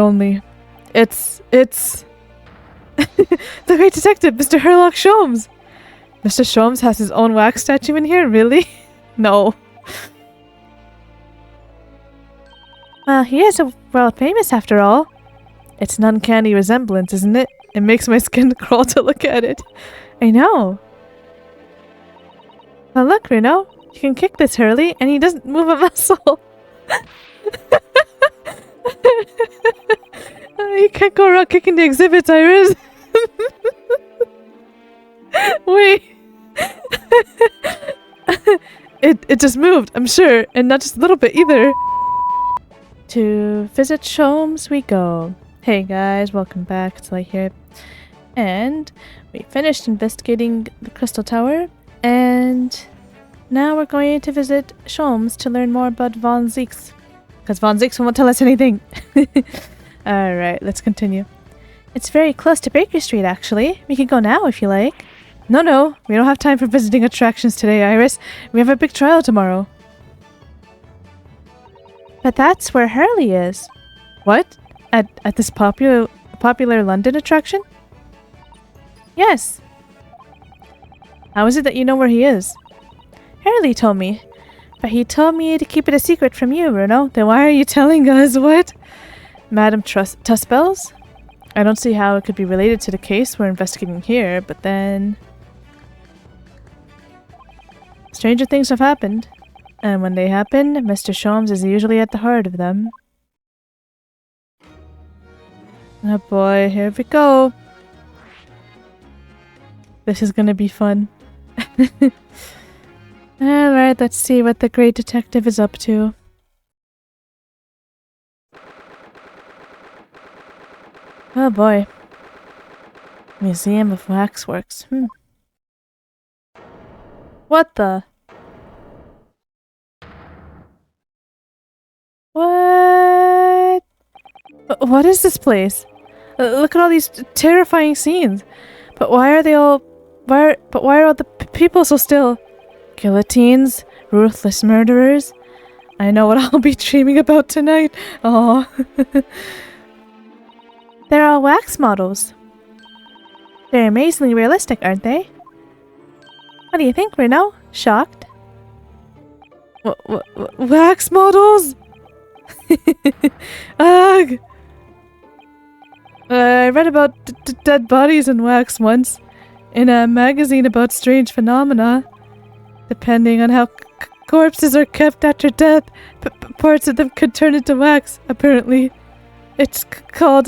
only. It's the great detective, Mr. Herlock Sholmes. Mr. Sholmes has his own wax statue in here, really? No. Well, he is a world famous after all. It's an uncanny resemblance, isn't it? It makes my skin crawl to look at it. I know. Well, look, Runo. You can kick this Hurley, and he doesn't move a muscle. You can't go around kicking the exhibits, Iris. Wait. It just moved, I'm sure, and not just a little bit either. To visit Sholmes we go. Hey guys, welcome back. It's Light here. And we finished investigating the Crystal Tower, and now we're going to visit Sholmes to learn more about Von Zieks. Because Von Zieks won't tell us anything. Alright, let's continue. It's very close to Baker Street, actually. We can go now if you like. No, we don't have time for visiting attractions today, Iris. We have a big trial tomorrow. But that's where Hurley is. What? At this popular London attraction? Yes. How is it that you know where he is? Hurley told me. But he told me to keep it a secret from you, Runo. Then why are you telling us? What? Madame Tuspels? I don't see how it could be related to the case we're investigating here, but then... Stranger things have happened. And when they happen, Mr. Sholmes is usually at the heart of them. Oh boy, here we go. This is gonna be fun. Alright, let's see what the great detective is up to. Oh boy. Museum of Waxworks. What the? What? What is this place? Look at all these terrifying scenes. But why are they all... why are all the people so still? Guillotines? Ruthless murderers? I know what I'll be dreaming about tonight. Oh. They're all wax models. They're amazingly realistic, aren't they? What do you think, Runo? Shocked? Wax models? Ugh! I read about dead bodies in wax once, in a magazine about strange phenomena. Depending on how corpses are kept after death, parts of them could turn into wax, apparently. It's called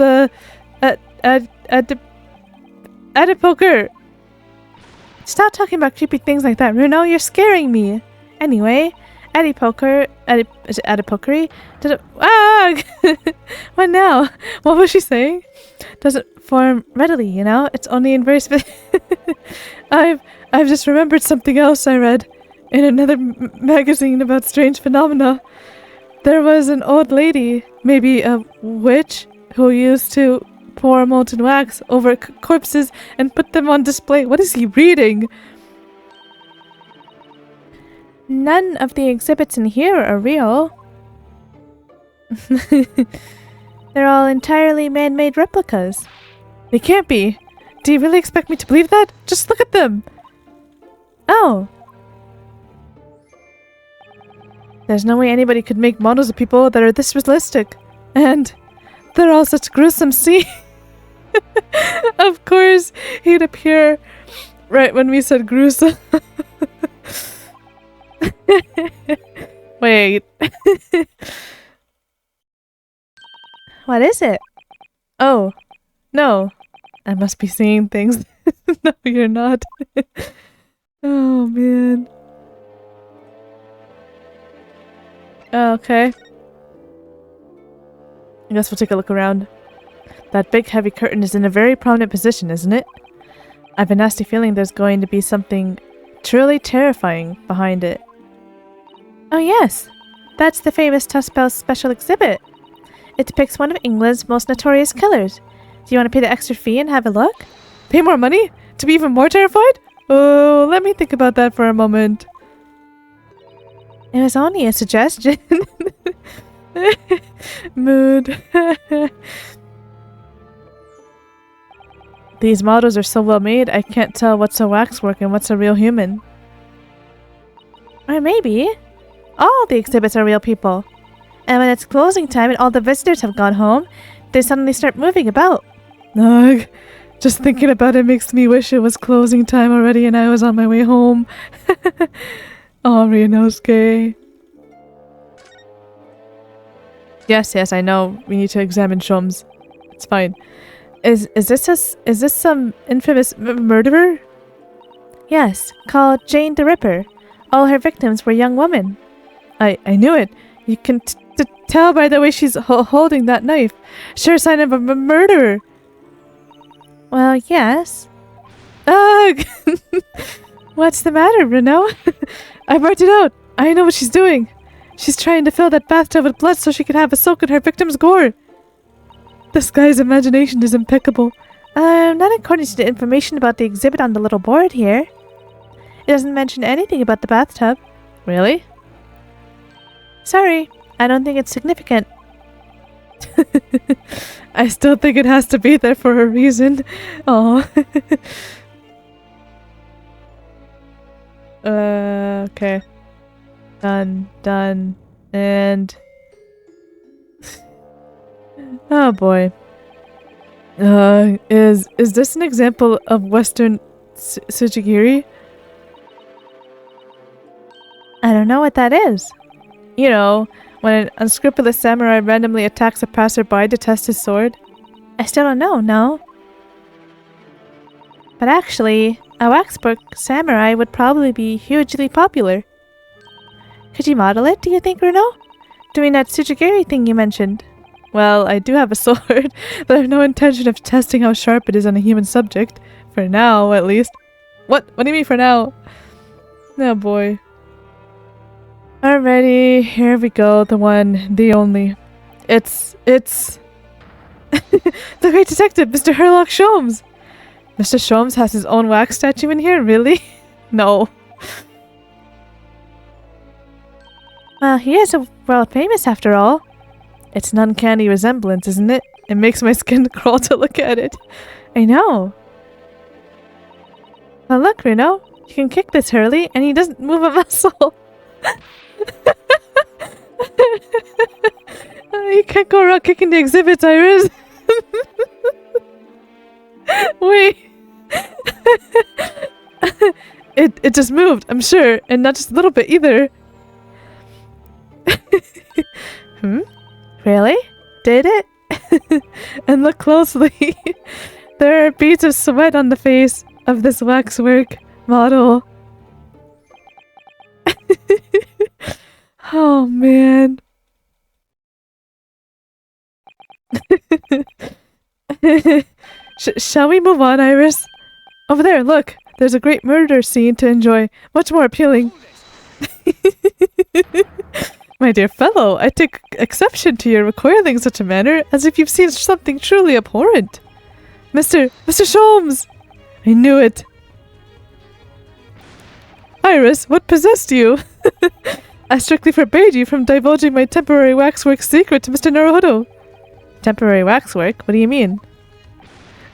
adipoker. Stop talking about creepy things like that, Runo. You're scaring me. Anyway, adipokery? What now? What was she saying? Doesn't form readily, you know? It's only in very I've just remembered something else I read in another magazine about strange phenomena. There was an old lady, maybe a witch, who used to pour molten wax over corpses and put them on display. What is he reading? None of the exhibits in here are real. They're all entirely man-made replicas. They can't be. Do you really expect me to believe that? Just look at them. Oh. There's no way anybody could make models of people that are this realistic. And they're all such gruesome scenes. Of course, he'd appear right when we said gruesome. Wait. What is it? Oh, no. I must be seeing things. No, you're not. Oh, man. Okay. I guess we'll take a look around. That big heavy curtain is in a very prominent position, isn't it? I have a nasty feeling there's going to be something truly terrifying behind it. Oh yes! That's the famous Tuspels special exhibit. It depicts one of England's most notorious killers. Do you want to pay the extra fee and have a look? Pay more money? To be even more terrified? Oh, let me think about that for a moment. It was only a suggestion. Mood. These models are so well made, I can't tell what's a waxwork and what's a real human. Or maybe all the exhibits are real people. And when it's closing time and all the visitors have gone home, they suddenly start moving about. Ugh. Just thinking about it makes me wish it was closing time already and I was on my way home. Oh, Ryunosuke. Yes, I know. We need to examine Shomes. It's fine. Is this some infamous murderer? Yes, called Jane the Ripper. All her victims were young women. I knew it. You can tell by the way she's holding that knife. Sure sign of a murderer. Well, yes. Ugh! What's the matter, Renault? I marked it out. I know what she's doing. She's trying to fill that bathtub with blood so she can have a soak in her victim's gore. This guy's imagination is impeccable. Not according to the information about the exhibit on the little board here. It doesn't mention anything about the bathtub. Really? Sorry, I don't think it's significant. I still think it has to be there for a reason. Oh. Okay. Done, and... Oh boy. Is this an example of Western Tsujigiri? I don't know what that is. You know, when an unscrupulous samurai randomly attacks a passerby to test his sword? I still don't know, no. But actually, a waxwork samurai would probably be hugely popular. Could you model it, do you think, Renault? Doing that Tsujigiri thing you mentioned. Well, I do have a sword, but I have no intention of testing how sharp it is on a human subject. For now, at least. What? What do you mean for now? Oh boy. Alrighty, here we go, the one, the only. It's... the great detective, Mr. Herlock Sholmes! Mr. Sholmes has his own wax statue in here, really? No. Well, he is world famous after all. It's an uncanny resemblance, isn't it? It makes my skin crawl to look at it. I know. Well, look, Renault. You can kick this Hurley, and he doesn't move a muscle. You can't go around kicking the exhibits, Iris. Wait. It just moved, I'm sure, and not just a little bit either. Really? Did it? And look closely. There are beads of sweat on the face of this waxwork model. Oh man. Shall we move on, Iris? Over there, look. There's a great murder scene to enjoy. Much more appealing. My dear fellow, I take exception to your recoiling in such a manner, as if you've seen something truly abhorrent. Mr. Sholmes! I knew it. Iris, what possessed you? I strictly forbade you from divulging my temporary waxwork secret to Mr. Naruhodo. Temporary waxwork? What do you mean?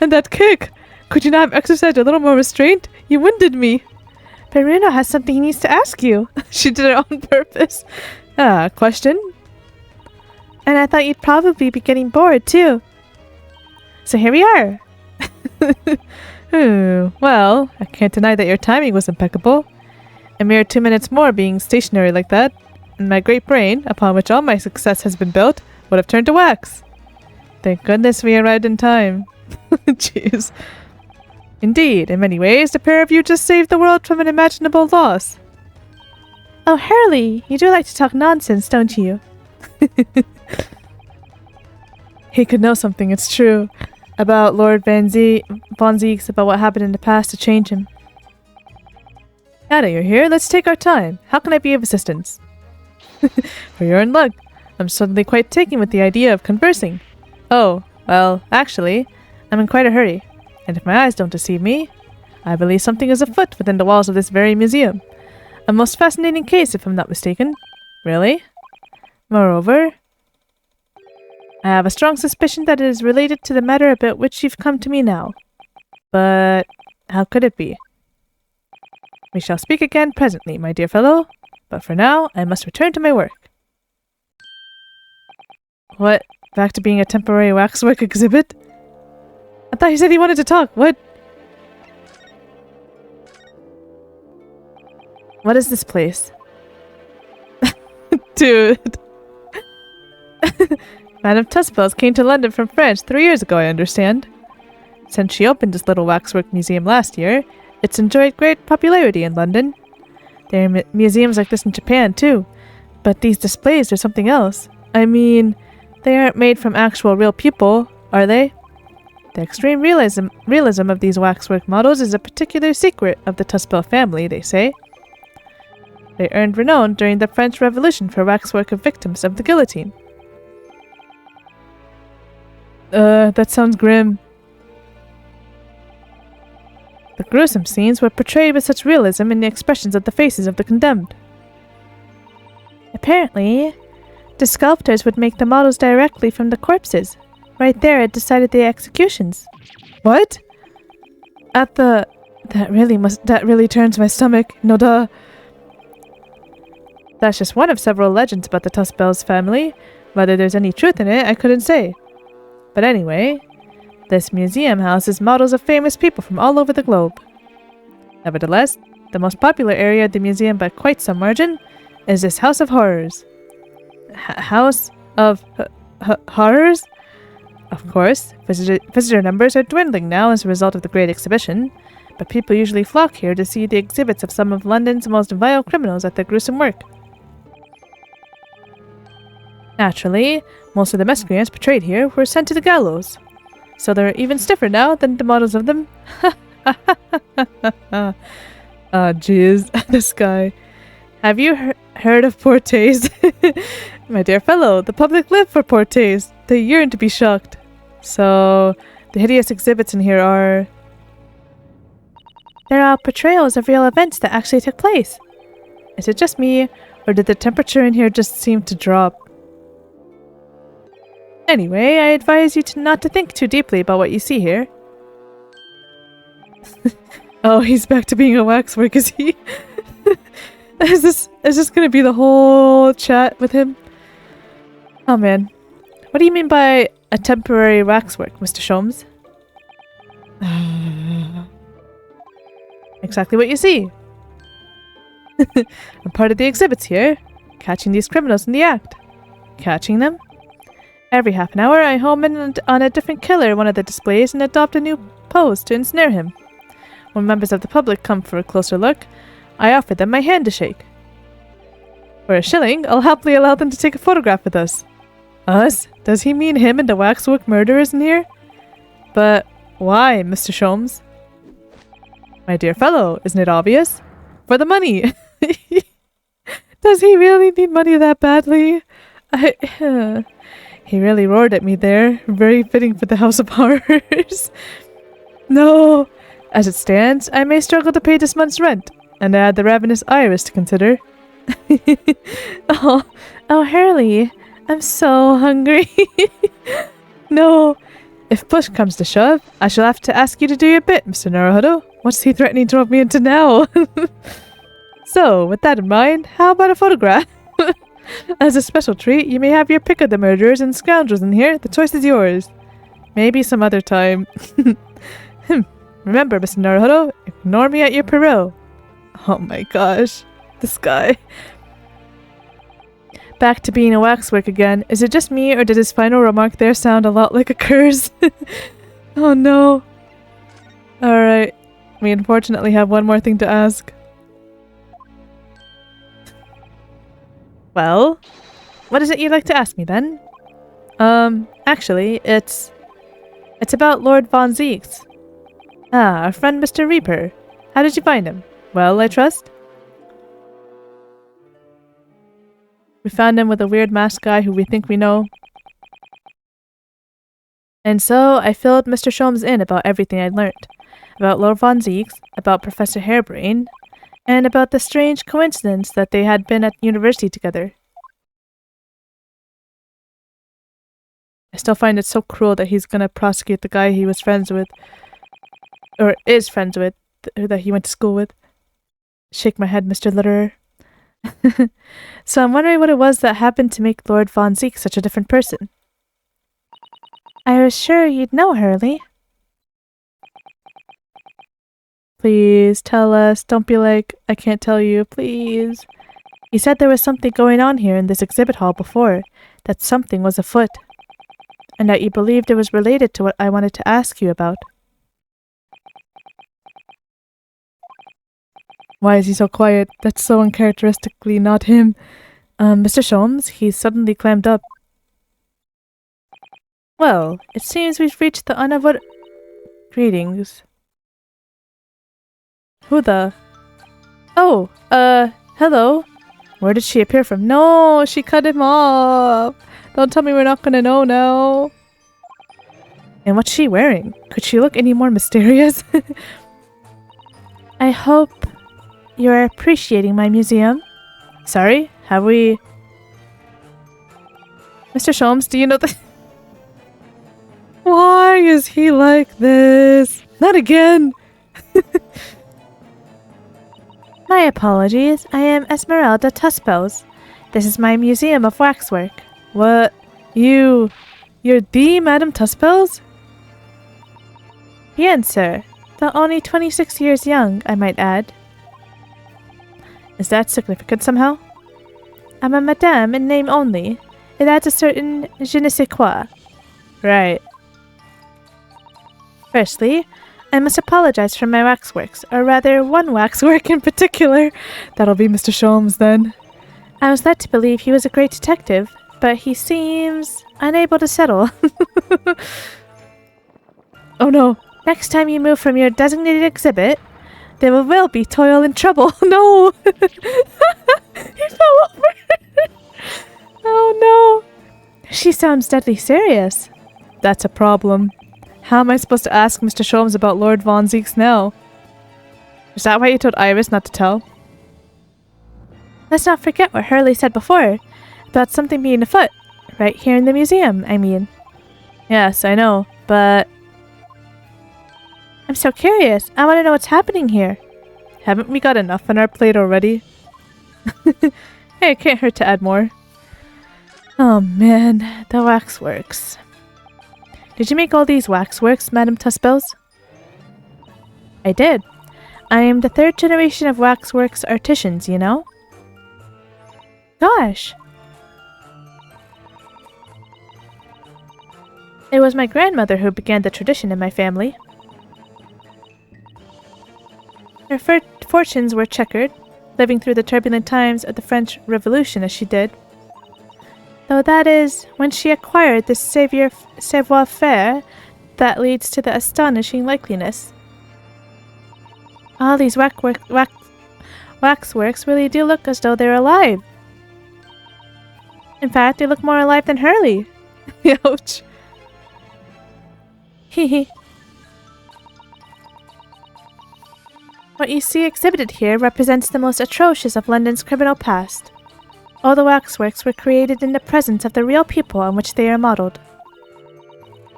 And that kick! Could you not have exercised a little more restraint? You winded me. But Reno has something he needs to ask you. She did it on purpose. Question? And I thought you'd probably be getting bored, too. So here we are. Well, I can't deny that your timing was impeccable. A mere 2 minutes more being stationary like that, and my great brain, upon which all my success has been built, would have turned to wax. Thank goodness we arrived in time. Jeez. Indeed, in many ways, the pair of you just saved the world from an imaginable loss. Oh, Hurley, you do like to talk nonsense, don't you? He could know something, it's true, about Lord Von Zieks, about what happened in the past to change him. Now that you're here, let's take our time. How can I be of assistance? For you're in luck. I'm suddenly quite taken with the idea of conversing. Oh, well, actually, I'm in quite a hurry. And if my eyes don't deceive me, I believe something is afoot within the walls of this very museum. A most fascinating case, if I'm not mistaken. Really? Moreover, I have a strong suspicion that it is related to the matter about which you've come to me now. But how could it be? We shall speak again presently, my dear fellow, but for now I must return to my work. What? Back to being a temporary waxwork exhibit? I thought he said he wanted to talk. What? What is this place? Dude. Madame Tussbells came to London from France 3 years ago, I understand. Since she opened this little waxwork museum last year, it's enjoyed great popularity in London. There are museums like this in Japan too, but these displays are something else. I mean, they aren't made from actual real people, are they? The extreme realism of these waxwork models is a particular secret of the Tussbell family, they say. They earned renown during the French Revolution for waxwork of victims of the guillotine. That sounds grim. The gruesome scenes were portrayed with such realism in the expressions of the faces of the condemned. Apparently, the sculptors would make the models directly from the corpses, right there at the site of the executions. What? That really turns my stomach. No duh. That's just one of several legends about the Tussbells family. Whether there's any truth in it, I couldn't say. But anyway, this museum houses models of famous people from all over the globe. Nevertheless, the most popular area of the museum by quite some margin is this House of Horrors. House of Horrors? Of course, visitor numbers are dwindling now as a result of the Great Exhibition, but people usually flock here to see the exhibits of some of London's most vile criminals at their gruesome work. Naturally, most of the miscreants portrayed here were sent to the gallows, so they're even stiffer now than the models of them. Ah, jeez, this guy. Have you heard of poor taste? My dear fellow, the public live for poor taste. They yearn to be shocked. So, the hideous exhibits in here are... They're all portrayals of real events that actually took place. Is it just me, or did the temperature in here just seem to drop? Anyway, I advise you not to think too deeply about what you see here. Oh, he's back to being a waxwork, is he? Is this gonna be the whole chat with him? Oh man. What do you mean by a temporary waxwork, Mr. Sholmes? Exactly what you see. I'm part of the exhibits here, catching these criminals in the act. Catching them? Every half an hour, I home in on a different killer in one of the displays and adopt a new pose to ensnare him. When members of the public come for a closer look, I offer them my hand to shake. For a shilling, I'll happily allow them to take a photograph with us. Us? Does he mean him and the waxwork murderers in here? But why, Mr. Sholmes? My dear fellow, isn't it obvious? For the money! Does he really need money that badly? He really roared at me there. Very fitting for the House of Horrors. No! As it stands, I may struggle to pay this month's rent, and I had the ravenous iris to consider. Oh, Hurley, I'm so hungry. No, if push comes to shove, I shall have to ask you to do your bit, Mr. Naruhodo. What's he threatening to rope me into now? So, with that in mind, how about a photograph? As a special treat, you may have your pick of the murderers and scoundrels in here. The choice is yours. Maybe some other time. Remember, Mr. Naruhodo, ignore me at your peril. Oh my gosh. This guy. Back to being a waxwork again. Is it just me, or did his final remark there sound a lot like a curse? Oh no. Alright. We unfortunately have one more thing to ask. Well, what is it you'd like to ask me then? Actually, it's about Lord Von Zieks. Ah, our friend Mr. Reaper. How did you find him? Well, I trust? We found him with a weird masked guy who we think we know. And so, I filled Mr. Sholmes in about everything I'd learnt. About Lord Von Zieks, about Professor Harebrain, and about the strange coincidence that they had been at university together. still find it so cruel that he's gonna prosecute the guy he was friends with. Or is friends with, that he went to school with. Shake my head, Mr. Litterer. So I'm wondering what it was that happened to make Lord Von Zeke such a different person. I was sure you'd know, Hurley. Please, tell us. Don't be like, I can't tell you, please. You said there was something going on here in this exhibit hall before, that something was afoot, and that you believed it was related to what I wanted to ask you about. Why is he so quiet? That's so uncharacteristically not him. Mr. Sholmes, he suddenly clammed up. Well, it seems we've reached the unavoidable... Greetings. Who the... Oh, hello. Where did she appear from? No, she cut him off. Don't tell me we're not gonna know now. And what's she wearing? Could she look any more mysterious? I hope you're appreciating my museum. Sorry, have we... Mr. Sholmes, do you know the... Why is he like this? Not again! My apologies, I am Esmeralda Tuspels. This is my museum of waxwork. What? You're the Madame Tuspels? Bien, sir. Though only 26 years young, I might add. Is that significant somehow? I'm a madame in name only. It adds a certain je ne sais quoi. Right. Firstly, I must apologize for my waxworks, or rather one waxwork in particular. That'll be Mr. Sholmes then. I was led to believe he was a great detective, but he seems unable to settle. Oh no. Next time you move from your designated exhibit, there will be toil and trouble. No! He fell over! Oh no! She sounds deadly serious. That's a problem. How am I supposed to ask Mr. Sholmes about Lord Von Zeke's now? Is that why you told Iris not to tell? Let's not forget what Hurley said before, about something being afoot. Right here in the museum, I mean. Yes, I know, but... I'm so curious. I want to know what's happening here. Haven't we got enough on our plate already? Hey, it can't hurt to add more. Oh man, the waxworks. Did you make all these waxworks, Madame Tuspels? I did. I am the third generation of waxworks artisans, you know? Gosh! It was my grandmother who began the tradition in my family. Her fortunes were checkered, living through the turbulent times of the French Revolution as she did. Though that is when she acquired this savoir-faire that leads to the astonishing likeliness. All these waxworks really do look as though they're alive. In fact, they look more alive than Hurley. Ouch. Hehe. What you see exhibited here represents the most atrocious of London's criminal past. All the waxworks were created in the presence of the real people on which they are modeled.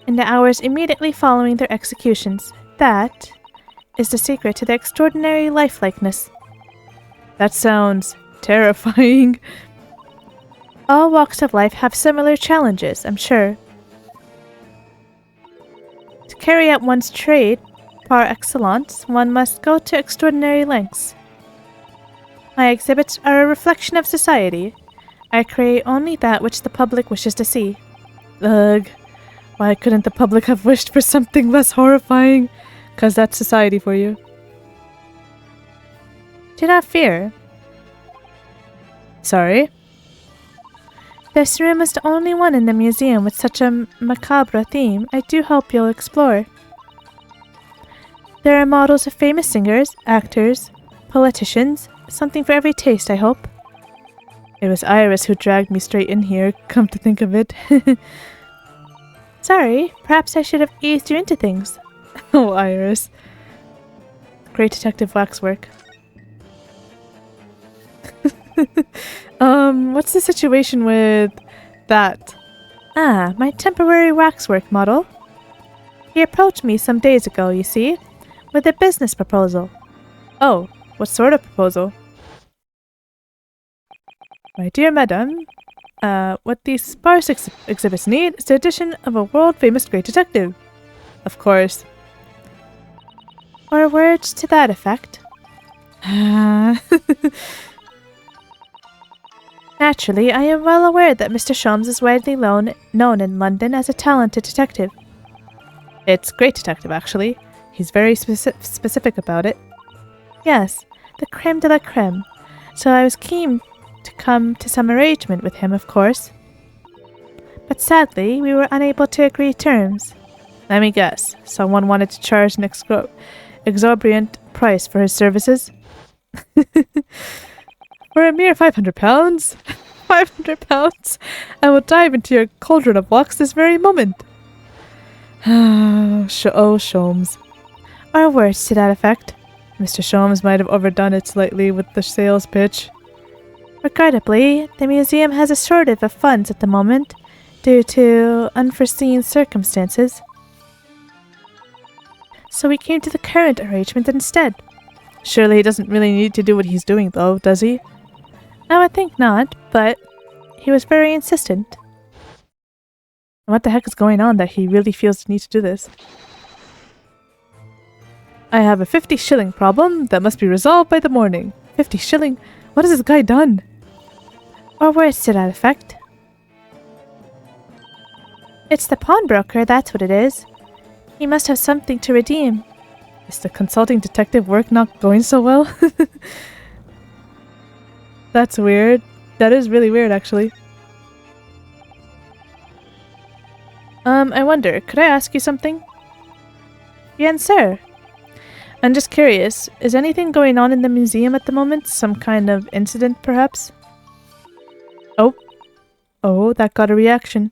In the hours immediately following their executions, that is the secret to their extraordinary lifelikeness. That sounds terrifying. All walks of life have similar challenges, I'm sure. To carry out one's trade par excellence, one must go to extraordinary lengths. My exhibits are a reflection of society. I create only that which the public wishes to see. Ugh. Why couldn't the public have wished for something less horrifying? 'Cause that's society for you. Do not fear. Sorry? This room is the only one in the museum with such a macabre theme. I do hope you'll explore. There are models of famous singers, actors, politicians, something for every taste, I hope. It was Iris who dragged me straight in here, come to think of it. Sorry, perhaps I should have eased you into things. Oh, Iris. Great detective waxwork. What's the situation with that? Ah, my temporary waxwork model. He approached me some days ago, you see, with a business proposal. Oh, what sort of proposal? My dear madam, what these sparse exhibits need is the addition of a world-famous great detective. Of course. Or words to that effect. Naturally, I am well aware that Mr. Sholmes is widely known in London as a talented detective. It's great detective, actually. He's very specific about it. Yes, the creme de la creme. So I was keen to come to some arrangement with him, of course. But sadly, we were unable to agree terms. Let me guess. Someone wanted to charge an exorbitant price for his services? For a mere £500? £500? I will dive into your cauldron of wax this very moment. Oh, Sholmes. Or words to that effect. Mr. Sholmes might have overdone it slightly with the sales pitch. Regrettably, the museum has a shortage of funds at the moment, due to unforeseen circumstances. So we came to the current arrangement instead. Surely he doesn't really need to do what he's doing though, does he? I would think not, but he was very insistent. What the heck is going on that he really feels the need to do this? I have a 50 shilling problem that must be resolved by the morning. 50 shilling? What has this guy done? Or words to that effect. It's the pawnbroker, that's what it is. He must have something to redeem. Is the consulting detective work not going so well? That's weird. That is really weird, actually. I wonder, could I ask you something? Yes, sir. I'm just curious, is anything going on in the museum at the moment? Some kind of incident, perhaps? Oh, that got a reaction.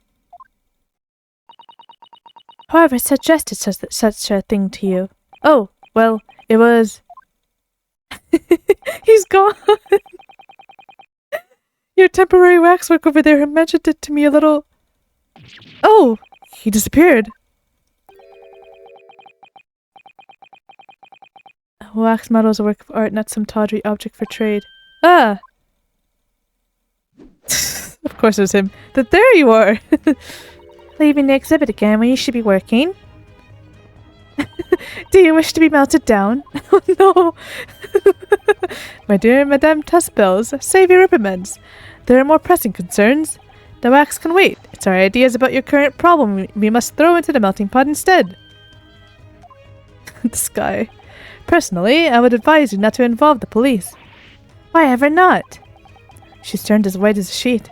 Whoever suggested such a thing to you? Oh, well, it was... He's gone! Your temporary waxwork over there mentioned it to me a little... Oh! He disappeared. A wax model is a work of art, not some tawdry object for trade. Ah! Of course it was him. There you are! Leaving the exhibit again when you should be working? Do you wish to be melted down? Oh no! My dear Madame Tussbells, save your reprimand. There are more pressing concerns. The wax can wait. It's our ideas about your current problem we must throw into the melting pot instead. This guy. Personally, I would advise you not to involve the police. Why ever not? She's turned as white as a sheet.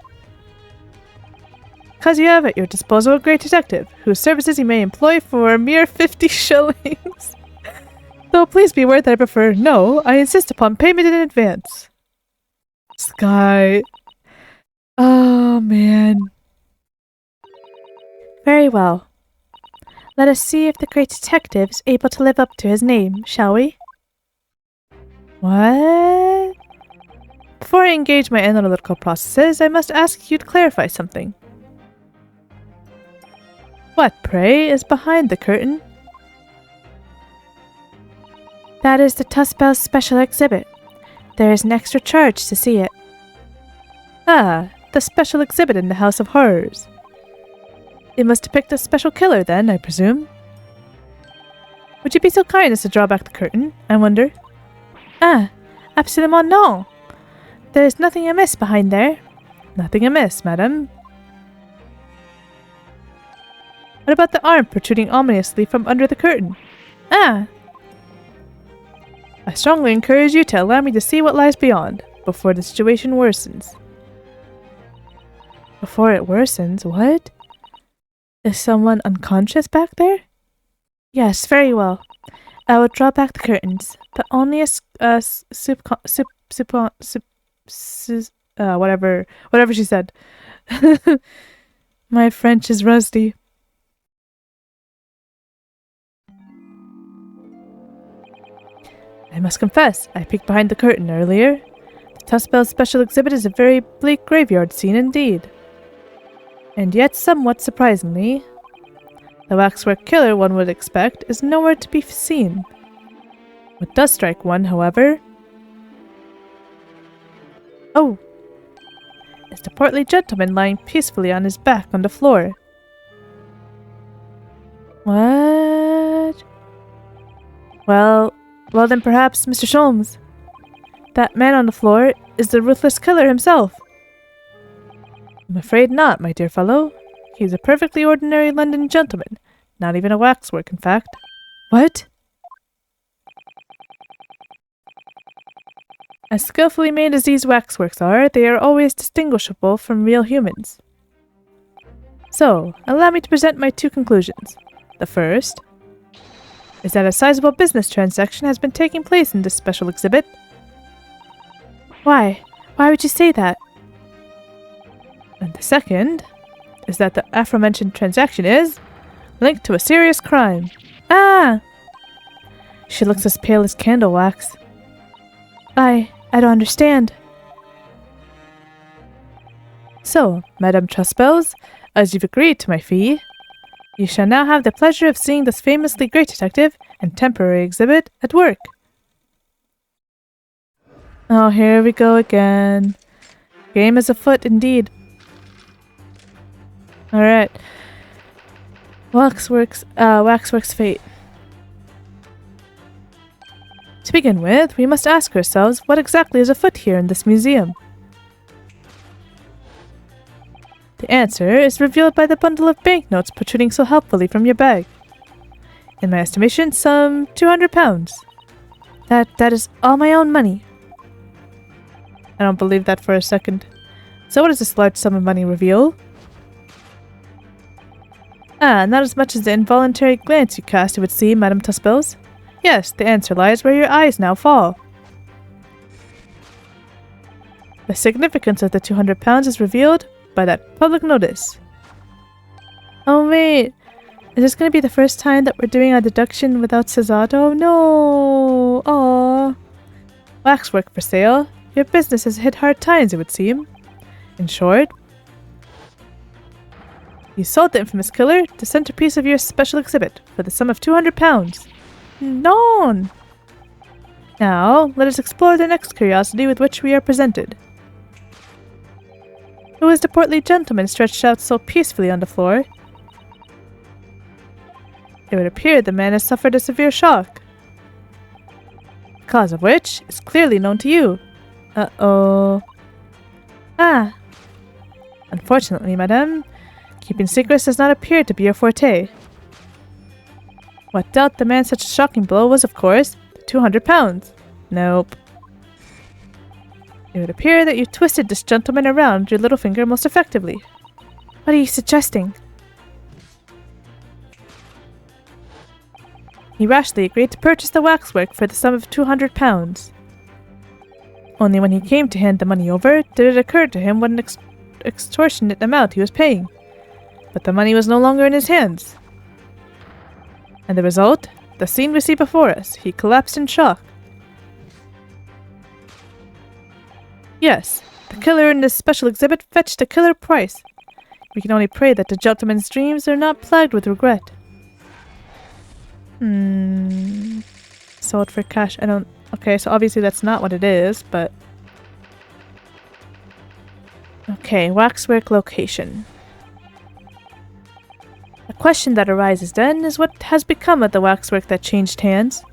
Because you have at your disposal a great detective, whose services you may employ for a mere 50 shillings. Though please be aware that I prefer no, I insist upon payment in advance. This guy. Oh, man. Very well. Let us see if the great detective is able to live up to his name, shall we? What? Before I engage my analytical processes, I must ask you to clarify something. What, pray, is behind the curtain? That is the Tussbells special exhibit. There is an extra charge to see it. Ah, the special exhibit in the House of Horrors. It must depict a special killer then, I presume. Would you be so kind as to draw back the curtain, I wonder? Ah, absolument non. There is nothing amiss behind there. Nothing amiss, madame. What about the arm protruding ominously from under the curtain? Ah! I strongly encourage you to allow me to see what lies beyond, before the situation worsens. Before it worsens? What? Is someone unconscious back there? Yes, very well. I will draw back the curtains, but only whatever she said. My French is rusty. I must confess, I peeked behind the curtain earlier. The Tussbells special exhibit is a very bleak graveyard scene indeed. And yet, somewhat surprisingly, the waxwork killer one would expect is nowhere to be seen. What does strike one, however, is the portly gentleman lying peacefully on his back on the floor. What? Well then perhaps, Mr. Sholmes, that man on the floor is the ruthless killer himself. I'm afraid not, my dear fellow. He's a perfectly ordinary London gentleman. Not even a waxwork, in fact. What? As skillfully made as these waxworks are, they are always distinguishable from real humans. So, allow me to present my two conclusions. The first is that a sizable business transaction has been taking place in this special exhibit. Why? Why would you say that? And the second is that the aforementioned transaction is linked to a serious crime. Ah! She looks as pale as candle wax. I don't understand. So, Madame Trustbells, as you've agreed to my fee, you shall now have the pleasure of seeing this famously great detective and temporary exhibit at work. Oh, here we go again. Game is afoot indeed. Alright. Waxwork's fate. To begin with, we must ask ourselves what exactly is afoot here in this museum. The answer is revealed by the bundle of banknotes protruding so helpfully from your bag. In my estimation, some £200. That is all my own money. I don't believe that for a second. So what does this large sum of money reveal? Ah, not as much as the involuntary glance you cast, it would seem, Madame Trustbells. Yes, the answer lies where your eyes now fall. The significance of the £200 is revealed by that public notice. Oh wait, is this going to be the first time that we're doing a deduction without Cesato? No! Aww. Waxwork for sale. Your business has hit hard times, it would seem. In short, you sold the infamous killer, the centerpiece of your special exhibit, for the sum of £200. Non! Now, let us explore the next curiosity with which we are presented. Who is the portly gentleman stretched out so peacefully on the floor? It would appear the man has suffered a severe shock, the cause of which is clearly known to you. Uh-oh. Ah. Unfortunately, madame, keeping secrets does not appear to be your forte. What dealt the man such a shocking blow was, of course, £200. Nope. It would appear that you twisted this gentleman around your little finger most effectively. What are you suggesting? He rashly agreed to purchase the waxwork for the sum of £200. Only when he came to hand the money over did it occur to him what an extortionate amount he was paying. But the money was no longer in his hands. And the result? The scene we see before us. He collapsed in shock. Yes, the killer in this special exhibit fetched a killer price. We can only pray that the gentleman's dreams are not plagued with regret. Sold for cash. I don't... Okay, so obviously that's not what it is, but... Okay, waxwork location. A question that arises then is what has become of the waxwork that changed hands?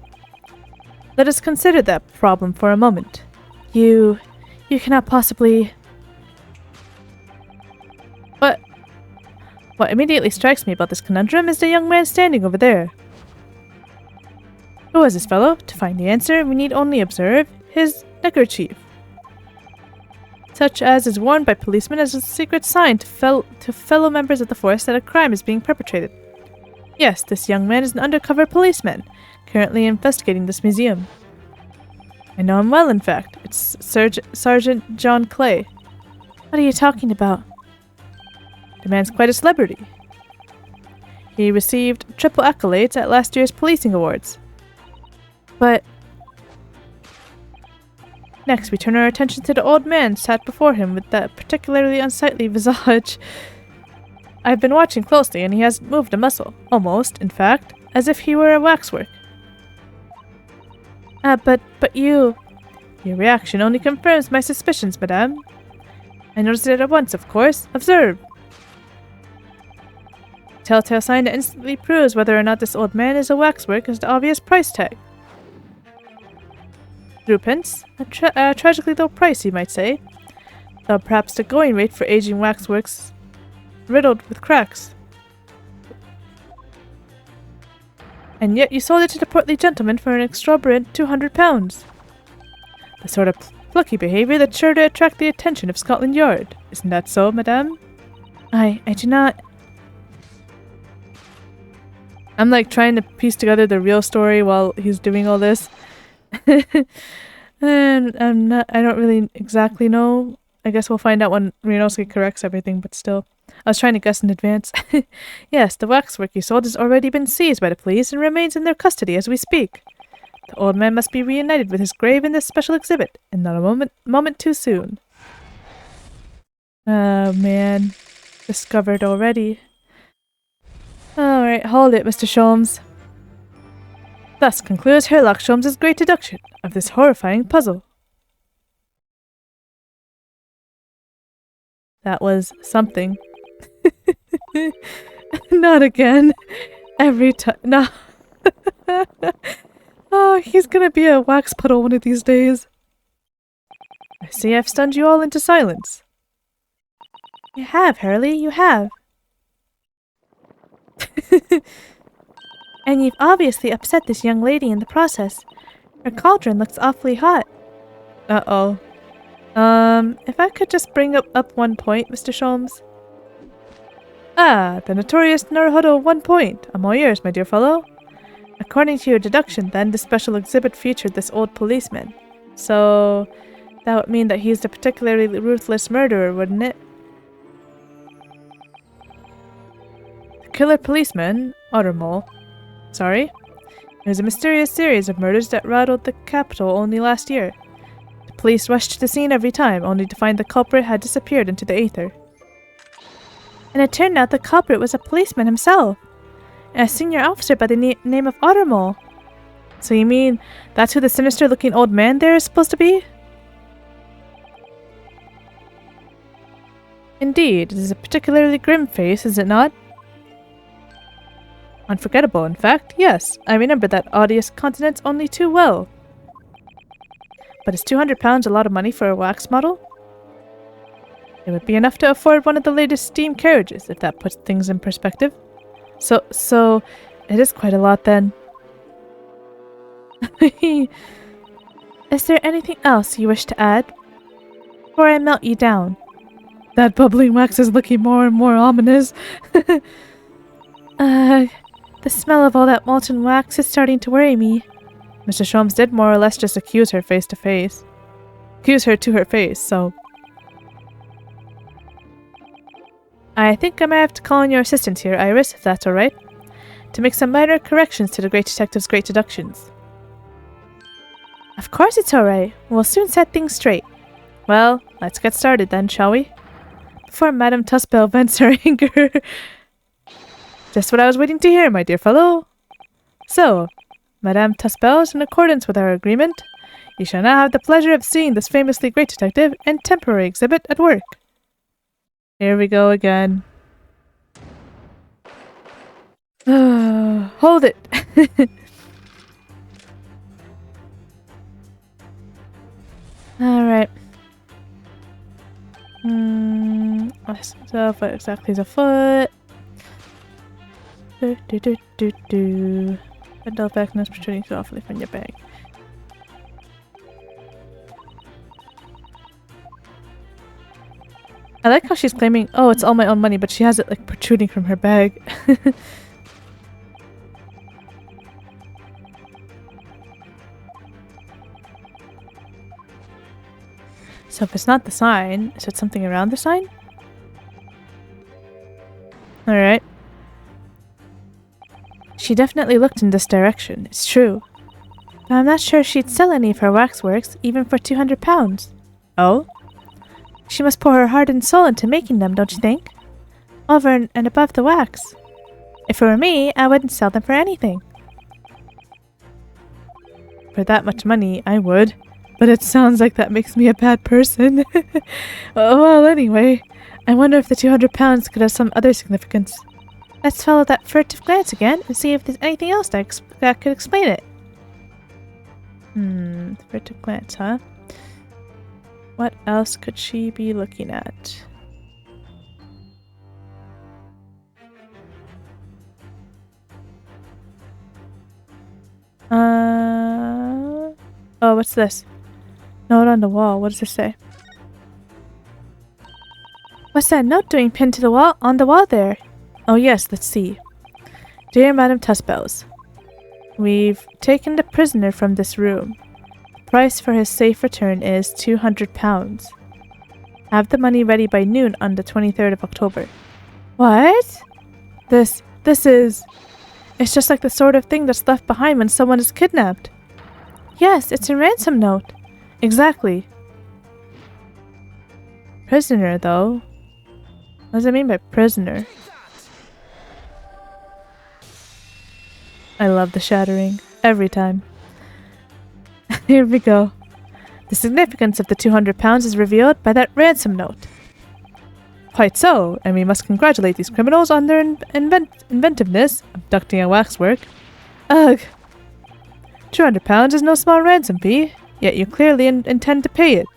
Let us consider that problem for a moment. You cannot possibly... What immediately strikes me about this conundrum is the young man standing over there. Who was this fellow? To find the answer, we need only observe his neckerchief, such as is worn by policemen as a secret sign to fellow members of the force that a crime is being perpetrated. Yes, this young man is an undercover policeman, currently investigating this museum. I know him well, in fact. It's Sergeant John Clay. What are you talking about? The man's quite a celebrity. He received triple accolades at last year's policing awards. But... Next, we turn our attention to the old man sat before him with that particularly unsightly visage. I've been watching closely and he hasn't moved a muscle. Almost, in fact, as if he were a waxwork. But you... Your reaction only confirms my suspicions, madame. I noticed it at once, of course. Observe. Telltale sign that instantly proves whether or not this old man is a waxwork is the obvious price tag. Threepence? A tragically low price, you might say. Though perhaps the going rate for aging waxworks riddled with cracks. And yet you sold it to the portly gentleman for an exorbitant £200. The sort of plucky behaviour that's sure to attract the attention of Scotland Yard. Isn't that so, madame? I do not... I'm like trying to piece together the real story while he's doing all this. And I don't really exactly know. I guess we'll find out when Ryunosuke corrects everything, but still. I was trying to guess in advance. Yes, the waxwork you sold has already been seized by the police and remains in their custody as we speak. The old man must be reunited with his grave in this special exhibit, and not a moment too soon. Oh man. Discovered already. Alright, hold it, Mr. Sholmes. Thus concludes Herlock Sholmes' great deduction of this horrifying puzzle. That was something. Not again. Every time. No. Oh, he's gonna be a wax puddle one of these days. I see I've stunned you all into silence. You have, Hurley, you have. And you've obviously upset this young lady in the process. Her cauldron looks awfully hot. Uh-oh. If I could just bring up 1 point, Mr. Sholmes. Ah, the notorious Naruhodo 1 point. I'm all yours, my dear fellow. According to your deduction, then, the special exhibit featured this old policeman. So, that would mean that he's the particularly ruthless murderer, wouldn't it? The killer policeman, Ottermole. Sorry? It was a mysterious series of murders that rattled the capital only last year. The police rushed to the scene every time, only to find the culprit had disappeared into the aether. And it turned out the culprit was a policeman himself, and a senior officer by the name of Ottermole. So you mean that's who the sinister-looking old man there is supposed to be? Indeed, it is a particularly grim face, is it not? Unforgettable, in fact, yes. I remember that odious countenance only too well. But is £200 a lot of money for a wax model? It would be enough to afford one of the latest steam carriages, if that puts things in perspective. So, it is quite a lot then. Is there anything else you wish to add? Before I melt you down. That bubbling wax is looking more and more ominous. The smell of all that molten wax is starting to worry me. Mr. Sholmes did more or less just accuse her face to face. Accuse her to her face, so... I think I might have to call on your assistant here, Iris, if that's alright, to make some minor corrections to the Great Detective's great deductions. Of course it's alright. We'll soon set things straight. Well, let's get started then, shall we? Before Madame Tuspel vents her anger. Just what I was waiting to hear, my dear fellow. So, Madame Tuspel, in accordance with our agreement, you shall now have the pleasure of seeing this famously great detective and temporary exhibit at work. Here we go again. Hold it! Alright. So, what exactly is a foot? The dull back nose protruding softly from your bag. I like how she's claiming, oh, it's all my own money, but she has it like protruding from her bag. So if it's not the sign, is it something around the sign? Alright. She definitely looked in this direction, it's true. But I'm not sure she'd sell any of her waxworks, even for £200. Oh? She must pour her heart and soul into making them, don't you think? over and above the wax. If it were me, I wouldn't sell them for anything. For that much money, I would. But it sounds like that makes me a bad person. Well, anyway, I wonder if the 200 pounds could have some other significance. Let's follow that furtive glance again and see if there's anything else that could explain it. Furtive glance, huh? What else could she be looking at? Oh, what's this? Note on the wall. What does it say? What's that note doing pinned to the wall on the wall there? Oh yes, let's see. Dear Madame Tussbells, we've taken the prisoner from this room. The price for his safe return is 200 pounds. Have the money ready by noon on the 23rd of October. What? This is... It's just like the sort of thing that's left behind when someone is kidnapped. Yes, it's a ransom note. Exactly. Prisoner, though? What does it mean by prisoner? I love the shattering. Every time. Here we go. The significance of the 200 pounds is revealed by that ransom note. Quite so, and we must congratulate these criminals on their inventiveness, abducting a waxwork. Ugh. 200 pounds is no small ransom fee, yet you clearly intend to pay it.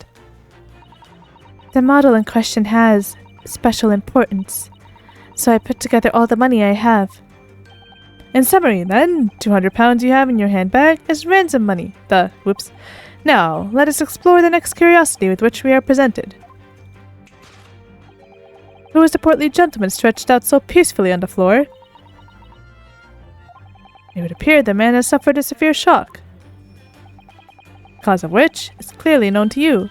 The model in question has special importance, so I put together all the money I have. In summary, then, 200 pounds you have in your handbag is ransom money. Whoops. Now, let us explore the next curiosity with which we are presented. Who is the portly gentleman stretched out so peacefully on the floor? It would appear the man has suffered a severe shock, cause of which is clearly known to you.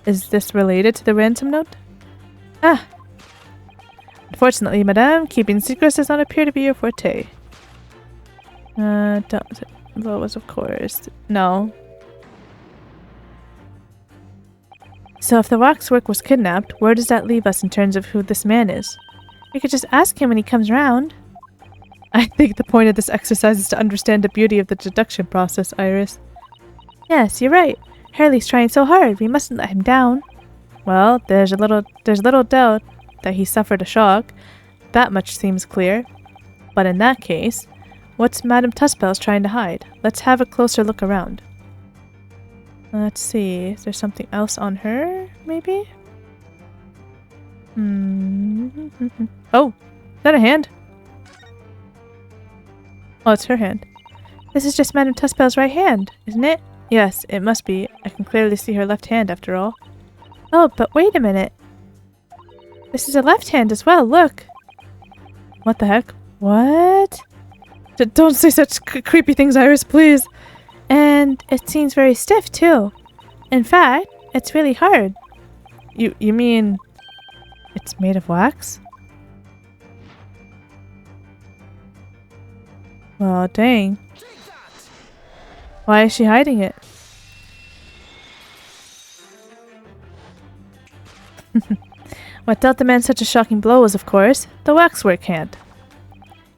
Is this related to the ransom note? Ah! Unfortunately, madame, keeping secrets does not appear to be your forte. Was of course. No. So if the waxwork was kidnapped, where does that leave us in terms of who this man is? We could just ask him when he comes round. I think the point of this exercise is to understand the beauty of the deduction process, Iris. Yes, you're right. Hurley's trying so hard. We mustn't let him down. Well, there's little doubt that he suffered a shock. That much seems clear. But in that case, what's Madame Tussbells trying to hide? Let's have a closer look around. Let's see. Is there something else on her, maybe? Oh! Is that a hand? Oh, it's her hand. This is just Madame Tussbells' right hand, isn't it? Yes, it must be. I can clearly see her left hand after all. Oh, but wait a minute. This is a left hand as well, look! What the heck? What? Don't say such creepy things, Iris, please! And it seems very stiff, too. In fact, it's really hard. You mean... it's made of wax? Well, dang. Why is she hiding it? What dealt the man such a shocking blow was, of course, the waxwork hand.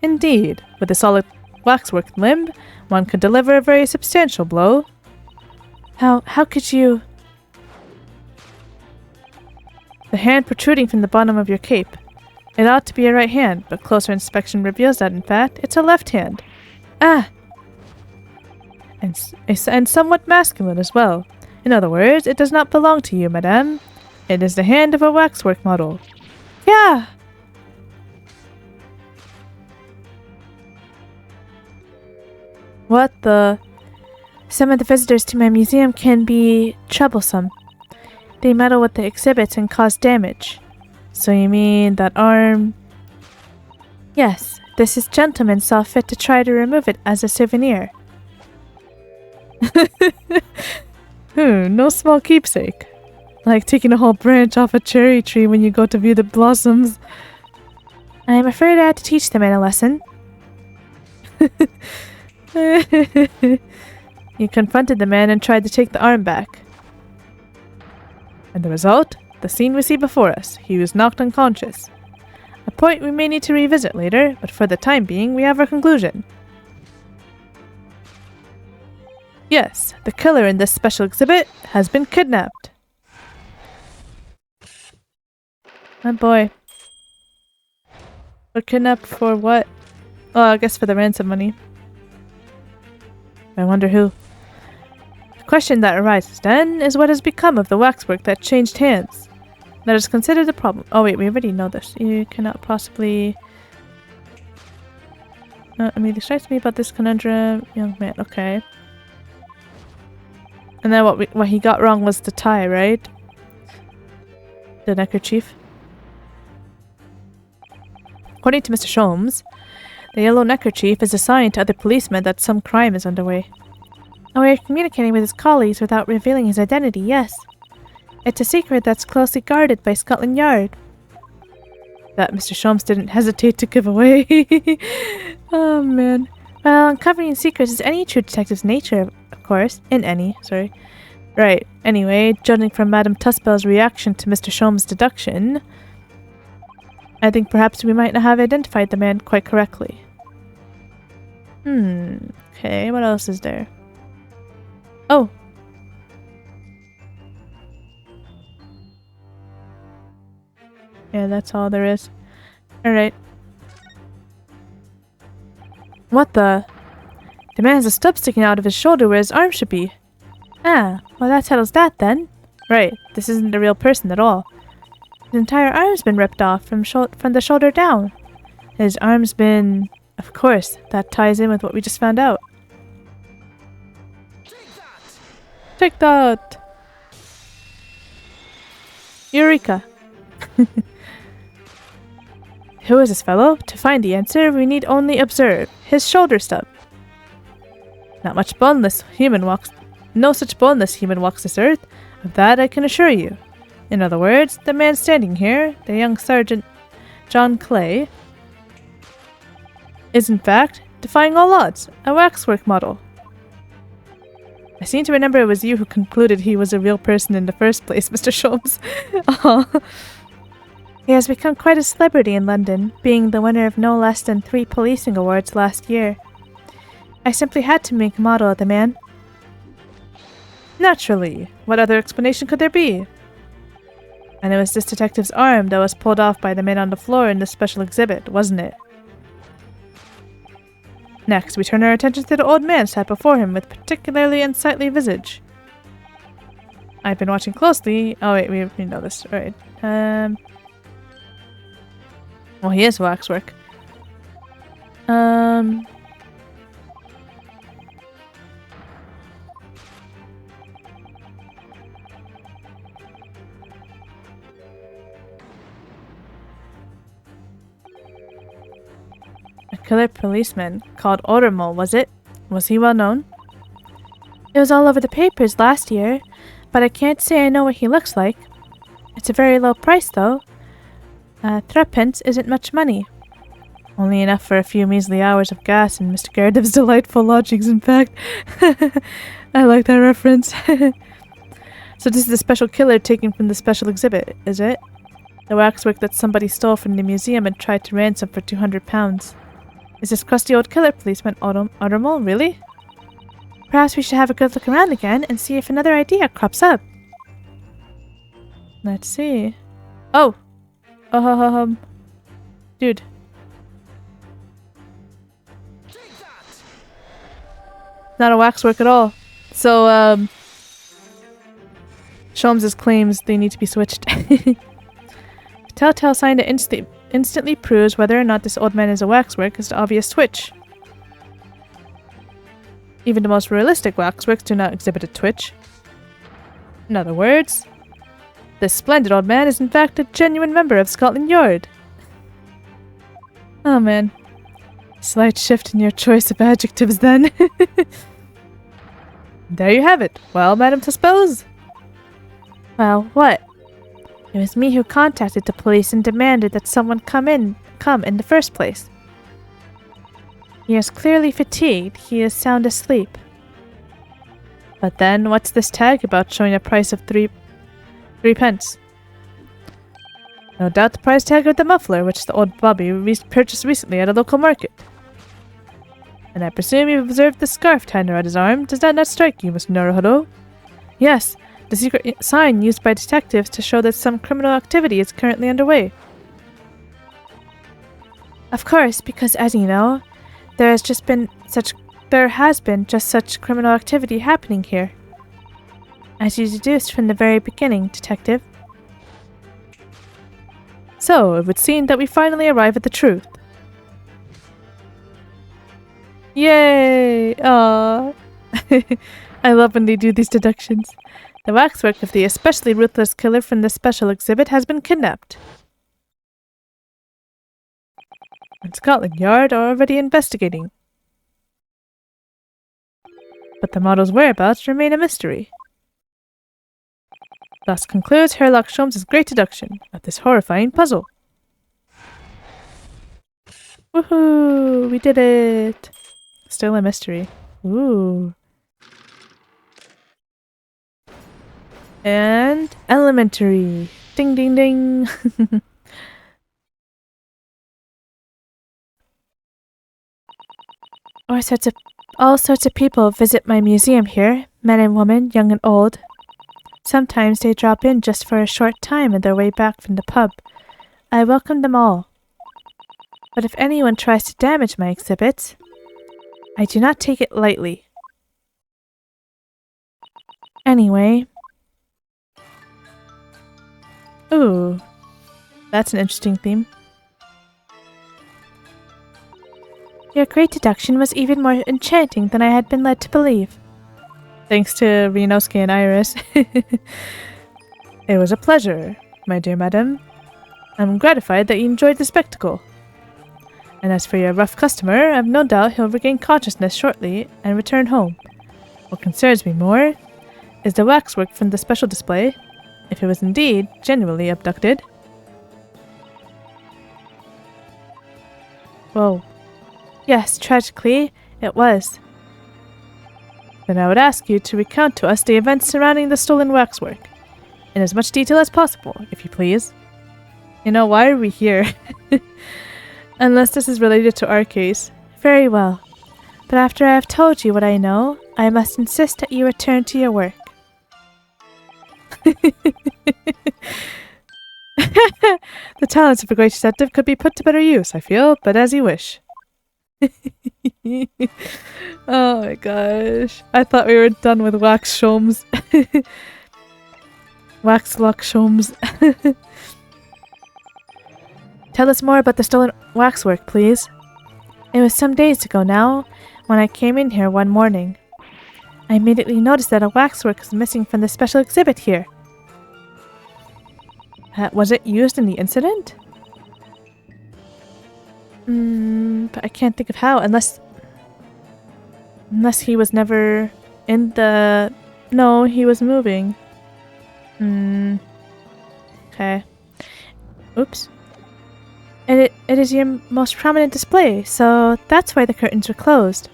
Indeed, with a solid waxwork limb, one could deliver a very substantial blow. How could you... The hand protruding from the bottom of your cape. It ought to be a right hand, but closer inspection reveals that, in fact, it's a left hand. Ah! And somewhat masculine as well. In other words, it does not belong to you, madame. It is the hand of a waxwork model. Yeah! What the... Some of the visitors to my museum can be troublesome. They meddle with the exhibits and cause damage. So you mean that arm... Yes, this gentleman saw fit to try to remove it as a souvenir. No small keepsake. Like taking a whole branch off a cherry tree when you go to view the blossoms. I'm afraid I had to teach them in a lesson. You confronted the man and tried to take the arm back. And the result? The scene we see before us. He was knocked unconscious. point we may need to revisit later, but for the time being, we have our conclusion. Yes, the killer in this special exhibit has been kidnapped. Oh boy. But kidnapped for what? Oh, I guess for the ransom money. I wonder who. The question that arises then is what has become of the waxwork that changed hands. That is considered a problem. Oh wait, we already know this. You cannot possibly... immediately strikes me about this conundrum. Young man, okay. And then what he got wrong was the tie, right? The neckerchief. According to Mr. Sholmes, the yellow neckerchief is a sign to other policemen that some crime is underway. Oh, we are communicating with his colleagues without revealing his identity, yes. It's a secret that's closely guarded by Scotland Yard. That Mr. Sholmes didn't hesitate to give away. Oh, man. Well, uncovering secrets is any true detective's nature, of course. Sorry. Right. Anyway, judging from Madame Tuspel's reaction to Mr. Sholmes' deduction, I think perhaps we might not have identified the man quite correctly. Okay, what else is there? Oh! Yeah, that's all there is. Alright. What the? The man has a stub sticking out of his shoulder where his arm should be. Ah, well that settles that then. Right, this isn't a real person at all. His entire arm's been ripped off from the shoulder down. His arm's been... Of course, that ties in with what we just found out. Take that! Eureka! Who is this fellow? To find the answer, we need only observe his shoulder stub. Not much boneless human walks... No such boneless human walks this earth. Of that I can assure you. In other words, the man standing here, the young Sergeant John Clay, is in fact, defying all odds, a waxwork model. I seem to remember it was you who concluded he was a real person in the first place, Mr. Sholmes. He has become quite a celebrity in London, being the winner of no less than 3 policing awards last year. I simply had to make a model of the man. Naturally. What other explanation could there be? And it was this detective's arm that was pulled off by the man on the floor in the special exhibit, wasn't it? Next, we turn our attention to the old man sat before him with particularly unsightly visage. I've been watching closely. Oh wait, we know this. Alright. Well, he is waxwork. A killer policeman called Odermol, was it? Was he well known? It was all over the papers last year, but I can't say I know what he looks like. It's a very low price, though. 3 isn't much money. Only enough for a few measly hours of gas in Mr. Gardiff's delightful lodgings, in fact. I like that reference. So this is the special killer taken from the special exhibit, is it? The waxwork that somebody stole from the museum and tried to ransom for £200. Is this crusty old killer policeman Odermol, really? Perhaps we should have a good look around again and see if another idea crops up. Let's see. Oh! Dude. Not a waxwork at all. So, Sholmes' claims they need to be switched. Telltale sign that instantly proves whether or not this old man is a waxwork is the obvious twitch. Even the most realistic waxworks do not exhibit a twitch. In other words, this splendid old man is in fact a genuine member of Scotland Yard. Oh man. Slight shift in your choice of adjectives then. There you have it. Well, Madame Tuspels? Well, what? It was me who contacted the police and demanded that someone come in the first place. He is clearly fatigued. He is sound asleep. But then, what's this tag about showing a price of 3 pence? No doubt the price tag of the muffler, which the old Bobby purchased recently at a local market. And I presume you've observed the scarf tied around his arm. Does that not strike you, Miss Naruhodo? Yes, the secret sign used by detectives to show that some criminal activity is currently underway. Of course, because as you know, there has been just such criminal activity happening here. As you deduced from the very beginning, Detective. So, it would seem that we finally arrive at the truth. Yay! Aww. I love when they do these deductions. The waxwork of the especially ruthless killer from the special exhibit has been kidnapped. And Scotland Yard are already investigating. But the model's whereabouts remain a mystery. Thus concludes Sherlock Holmes' great deduction of this horrifying puzzle. Woohoo! We did it! Still a mystery. Ooh. And elementary. Ding ding ding. All sorts of people visit my museum here, men and women, young and old. Sometimes they drop in just for a short time on their way back from the pub. I welcome them all. But if anyone tries to damage my exhibits, I do not take it lightly. Anyway. Ooh. That's an interesting theme. Your great deduction was even more enchanting than I had been led to believe. Thanks to Rinosuke and Iris. It was a pleasure, my dear madam. I'm gratified that you enjoyed the spectacle. And as for your rough customer, I've no doubt he'll regain consciousness shortly and return home. What concerns me more is the waxwork from the special display, if it was indeed genuinely abducted. Whoa. Yes, tragically, it was. Then I would ask you to recount to us the events surrounding the stolen waxwork, in as much detail as possible, if you please. You know, why are we here? Unless this is related to our case. Very well. But after I have told you what I know, I must insist that you return to your work. The talents of a great detective could be put to better use, I feel, but as you wish. Oh my gosh. I thought we were done with Wax Sholmes. Waxlock Sholmes. Tell us more about the stolen waxwork, please. It was some days ago now, when I came in here one morning. I immediately noticed that a waxwork was missing from the special exhibit here. Was it used in the incident? But I can't think of how, unless he was never in the... No, he was moving. Okay. Oops. It is your most prominent display, so that's why the curtains were closed.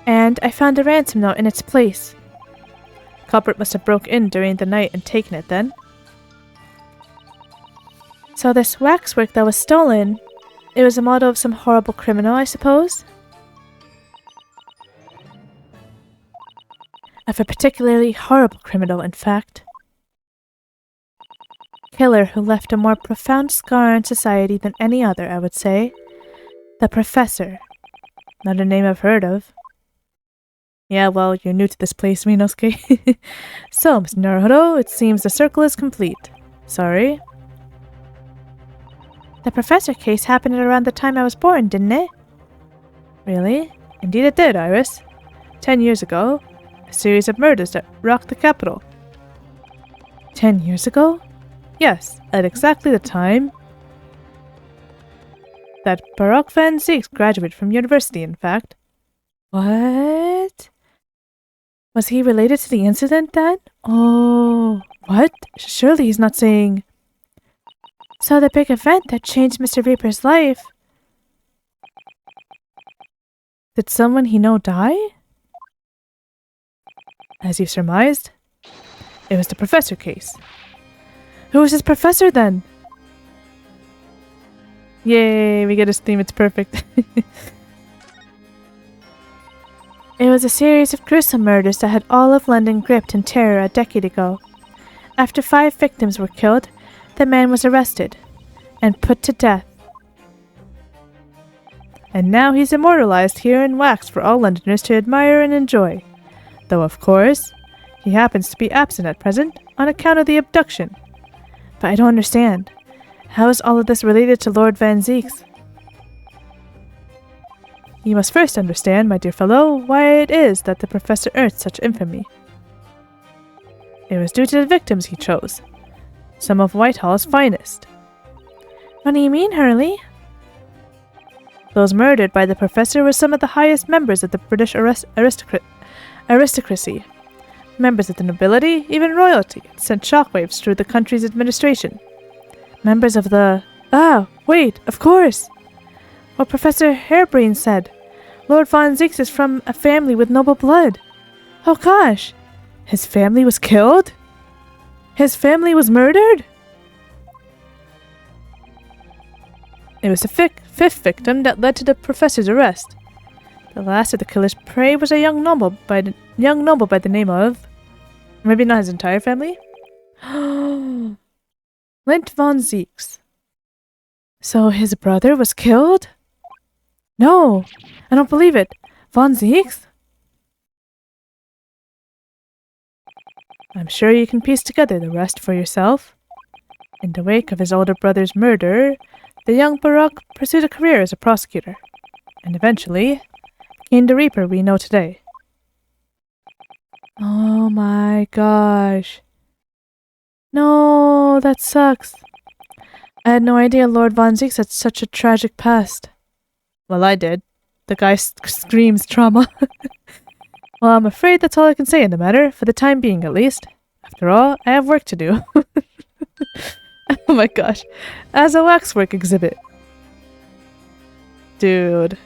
And I found a ransom note in its place. Culprit must have broke in during the night and taken it then. So this waxwork that was stolen, it was a model of some horrible criminal, I suppose? Of a particularly horrible criminal, in fact. Killer who left a more profound scar on society than any other, I would say. The Professor. Not a name I've heard of. Yeah, well, you're new to this place, Rinosuke. So, Miss Naruhodo, it seems the circle is complete. Sorry. The Professor case happened at around the time I was born, didn't it? Really? Indeed it did, Iris. 10 years ago, a series of murders that rocked the capital. 10 years ago? Yes, at exactly the time that Baroque Van Zieks graduated from university, in fact. What? Was he related to the incident then? Oh, what? Surely he's not saying... So the big event that changed Mr. Reaper's life... Did someone he know die? As you surmised, it was the Professor case. Who was his professor then? Yay, we get his theme, it's perfect. It was a series of gruesome murders that had all of London gripped in terror a decade ago. After 5 victims were killed, the man was arrested and put to death. And now he's immortalized here in wax for all Londoners to admire and enjoy. Though, of course, he happens to be absent at present on account of the abduction. But I don't understand. How is all of this related to Lord Van Zieks? You must first understand, my dear fellow, why it is that the professor earned such infamy. It was due to the victims he chose, some of Whitehall's finest. What do you mean, Hurley? Those murdered by the professor were some of the highest members of the British aristocracy. Members of the nobility, even royalty, sent shockwaves through the country's administration. Members of the... Ah, wait, of course! What Professor Harebrain said. Lord Von Zieks is from a family with noble blood. Oh gosh! His family was killed? His family was murdered? It was the 5th victim that led to the professor's arrest. The last of the killer's prey was a young noble by the name of... Maybe not his entire family? Lint Von Zieks. So his brother was killed? No! I don't believe it. Von Zieks? I'm sure you can piece together the rest for yourself. In the wake of his older brother's murder, the young Baroque pursued a career as a prosecutor, and eventually gained the Reaper we know today. Oh my gosh. No, that sucks. I had no idea Lord Von Zieks had such a tragic past. Well, I did. The guy screams trauma. Well, I'm afraid that's all I can say in the matter, for the time being at least. After all, I have work to do. Oh my gosh. As a waxwork exhibit. Dude.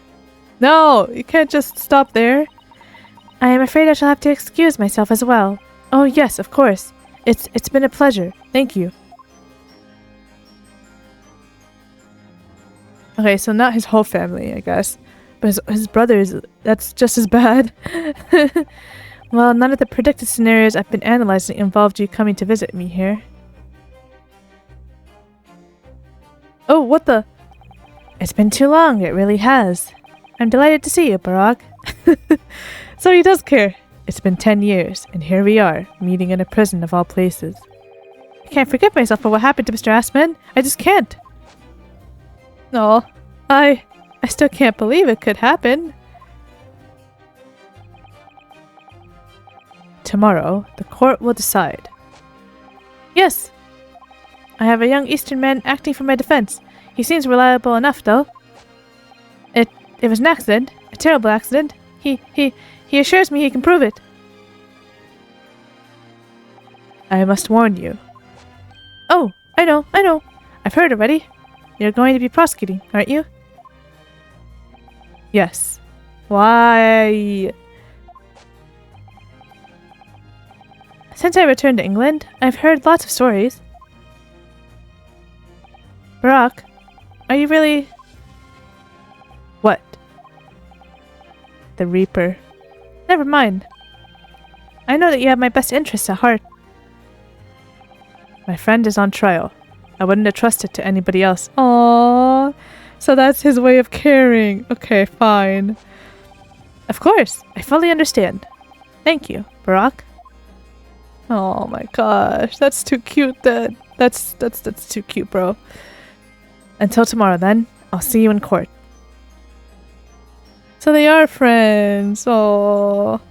No, you can't just stop there. I am afraid I shall have to excuse myself as well. Oh yes, of course. It's been a pleasure. Thank you. Okay, so not his whole family, I guess. But his brothers, that's just as bad. Well, none of the predicted scenarios I've been analyzing involved you coming to visit me here. Oh, what the? It's been too long, it really has. I'm delighted to see you, Baroque. So he does care. It's been 10 years, and here we are, meeting in a prison of all places. I can't forgive myself for what happened to Mr. Assman. I just can't. No, I still can't believe it could happen. Tomorrow, the court will decide. Yes. I have a young Eastern man acting for my defense. He seems reliable enough, though. It was an accident. A terrible accident. He assures me he can prove it. I must warn you. Oh, I know. I've heard already. You're going to be prosecuting, aren't you? Yes. Why? Since I returned to England, I've heard lots of stories. Baroque, are you really... What? The Reaper. Never mind. I know that you have my best interests at heart. My friend is on trial. I wouldn't have trusted to anybody else. Aww. So that's his way of caring. Okay, fine. Of course. I fully understand. Thank you, Baroque. Oh my gosh. That's too cute, Dad. That's too cute, bro. Until tomorrow, then. I'll see you in court. So they are friends. Oh,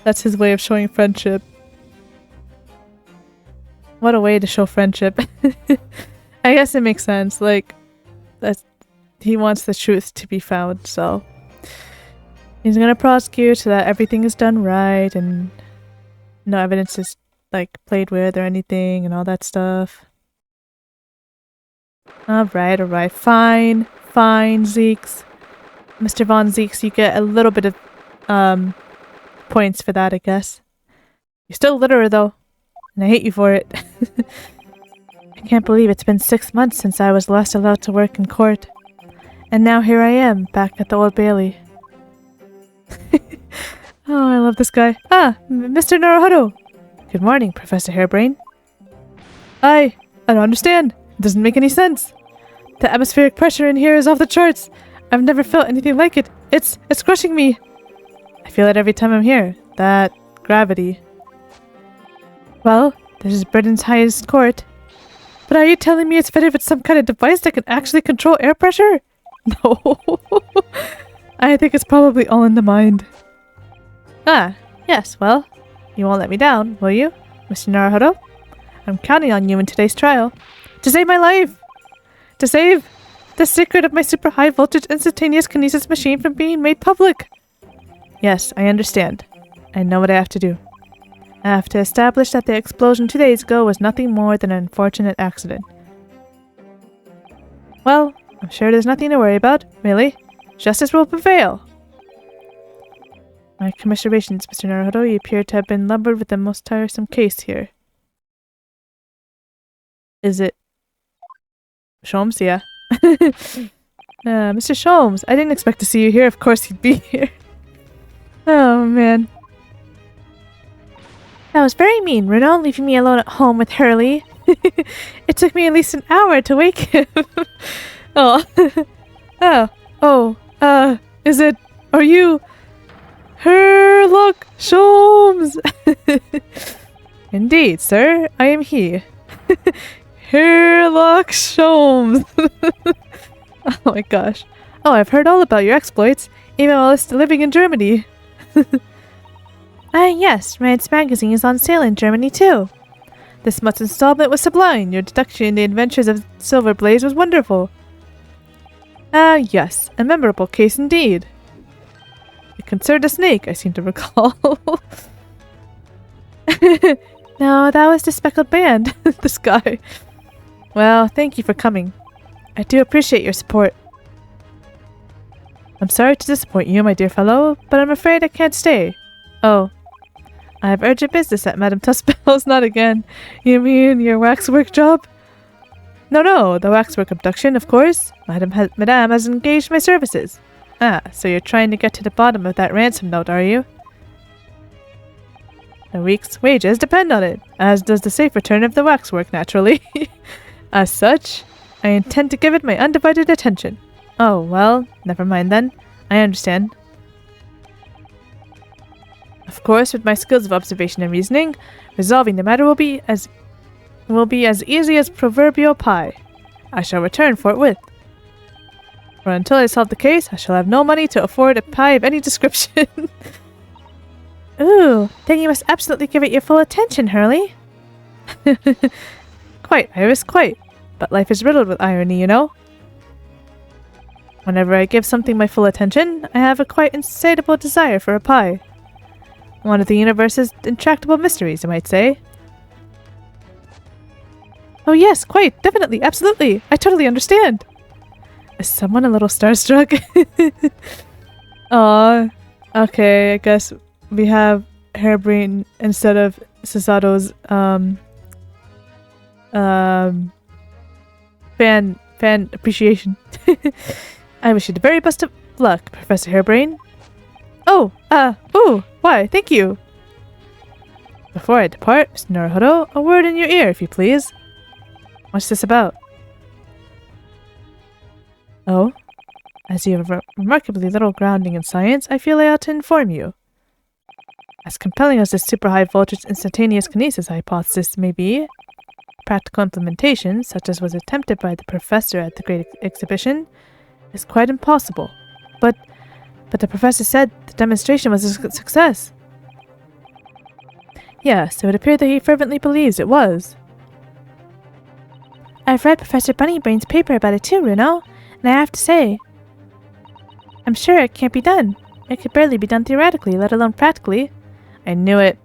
that's his way of showing friendship. What a way to show friendship. I guess it makes sense. Like, he wants the truth to be found, so he's gonna prosecute so that everything is done right and no evidence is like played with or anything and all that stuff. Alright, fine, Zieks. Mr. Von Zieks, you get a little bit of points for that, I guess. You're still a litterer though, and I hate you for it. I can't believe it's been 6 months since I was last allowed to work in court. And now here I am, back at the Old Bailey. Oh, I love this guy. Ah, Mr. Naruhodo! Good morning, Professor Hairbrain. I don't understand. It doesn't make any sense. The atmospheric pressure in here is off the charts. I've never felt anything like it. It's crushing me. I feel it every time I'm here. That gravity. Well, this is Britain's highest court. But are you telling me it's fitted with some kind of device that can actually control air pressure? No. I think it's probably all in the mind. Ah, yes, well, you won't let me down, will you, Mr. Naruhodo? I'm counting on you in today's trial. To save my life! To save the secret of my super high voltage instantaneous kinesis machine from being made public! Yes, I understand. I know what I have to do. I have to establish that the explosion 2 days ago was nothing more than an unfortunate accident. Well, I'm sure there's nothing to worry about, really. Justice will prevail! My commiserations, Mr. Naruhodo. You appear to have been lumbered with the most tiresome case here. Is it... Sholmes? Yeah. Mr. Sholmes, I didn't expect to see you here. Of course you'd be here. Oh, man. That was very mean, Runo, leaving me alone at home with Hurley. It took me at least an hour to wake him. Oh. Is it... Are you... Herlock Sholmes! Indeed, sir, I am he. Herlock Sholmes! Oh my gosh. Oh, I've heard all about your exploits, even while still living in Germany. Yes, Rand's magazine is on sale in Germany too. This month's installment was sublime. Your deduction in the adventures of Silver Blaze was wonderful. Yes, a memorable case indeed. It concerned a snake, I seem to recall. No, that was the speckled band. This guy. Well, thank you for coming. I do appreciate your support. I'm sorry to disappoint you, my dear fellow, but I'm afraid I can't stay. Oh. I have urgent business at Madame Tuspel's. Not again. You mean your waxwork job? No, the waxwork abduction, of course. Madame has engaged my services. Ah, so you're trying to get to the bottom of that ransom note, are you? A week's wages depend on it, as does the safe return of the waxwork, naturally. As such, I intend to give it my undivided attention. Oh, well, never mind then. I understand. Of course, with my skills of observation and reasoning, resolving the matter will be as easy as proverbial pie. I shall return forthwith. For until I solve the case, I shall have no money to afford a pie of any description. Ooh, then you must absolutely give it your full attention, Hurley. Quite, Iris, quite. But life is riddled with irony, you know. Whenever I give something my full attention, I have a quite insatiable desire for a pie. One of the universe's intractable mysteries, you might say. Oh yes, quite, definitely, absolutely. I totally understand. Is someone a little starstruck? Aw. Okay, I guess we have Hairbrain instead of Sasato's fan appreciation. I wish you the very best of luck, Professor Hairbrain. Oh, ooh, why, thank you. Before I depart, Mr. Naruhodo, a word in your ear, if you please. What's this about? Oh, as you have remarkably little grounding in science, I feel I ought to inform you. As compelling as this super high voltage instantaneous kinesis hypothesis may be, practical implementation, such as was attempted by the professor at the Great Exhibition, is quite impossible. But the professor said the demonstration was a success. Yes, it would appear that he fervently believes it was. I've read Professor Bunnybrain's paper about it too, Runo, and I have to say, I'm sure it can't be done. It could barely be done theoretically, let alone practically. I knew it.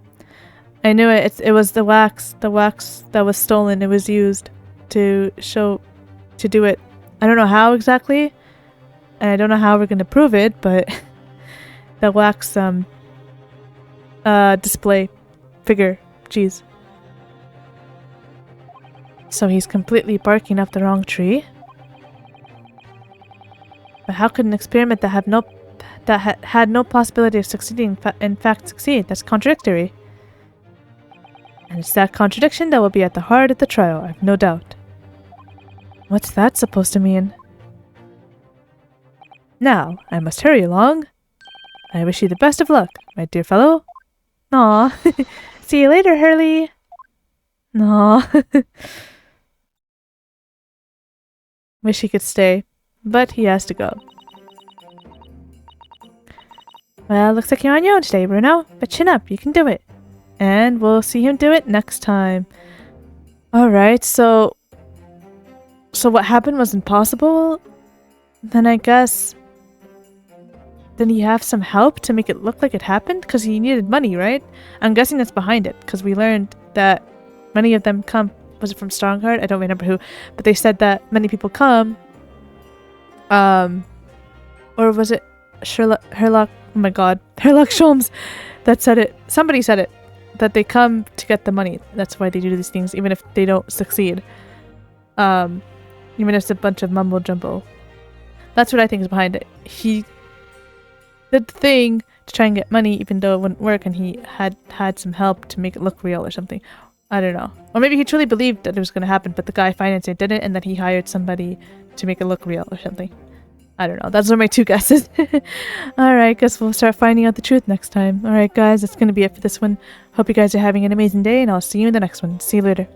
It was the wax that was stolen. It was used to do it. I don't know how exactly, and I don't know how we're going to prove it, but the wax display figure, jeez. So he's completely barking up the wrong tree. But how could an experiment that had no possibility of succeeding in fact succeed? That's contradictory. And it's that contradiction that will be at the heart of the trial, I've no doubt. What's that supposed to mean? Now, I must hurry along. I wish you the best of luck, my dear fellow. Aw. See you later, Hurley. Aw. Wish he could stay, but he has to go. Well, looks like you're on your own today, Bruno. But chin up, you can do it. And we'll see him do it next time. Alright, so what happened was impossible? Then I guess... Did he have some help to make it look like it happened? Because he needed money, right? I'm guessing that's behind it, because we learned that many of them come... Was it from Strongheart? I don't remember who. But they said that many people come... Or was it Herlock... Oh my god. Herlock Sholmes that said it. Somebody said it. That they come to get the money. That's why they do these things, even if they don't succeed. Even if it's a bunch of mumbo jumbo. That's what I think is behind it. He did the thing to try and get money, even though it wouldn't work, and he had some help to make it look real or something. I don't know. Or maybe he truly believed that it was going to happen, but the guy financing it didn't, and then he hired somebody to make it look real or something. I don't know. Those are my two guesses. Alright, guess we'll start finding out the truth next time. Alright guys, that's going to be it for this one. Hope you guys are having an amazing day, and I'll see you in the next one. See you later.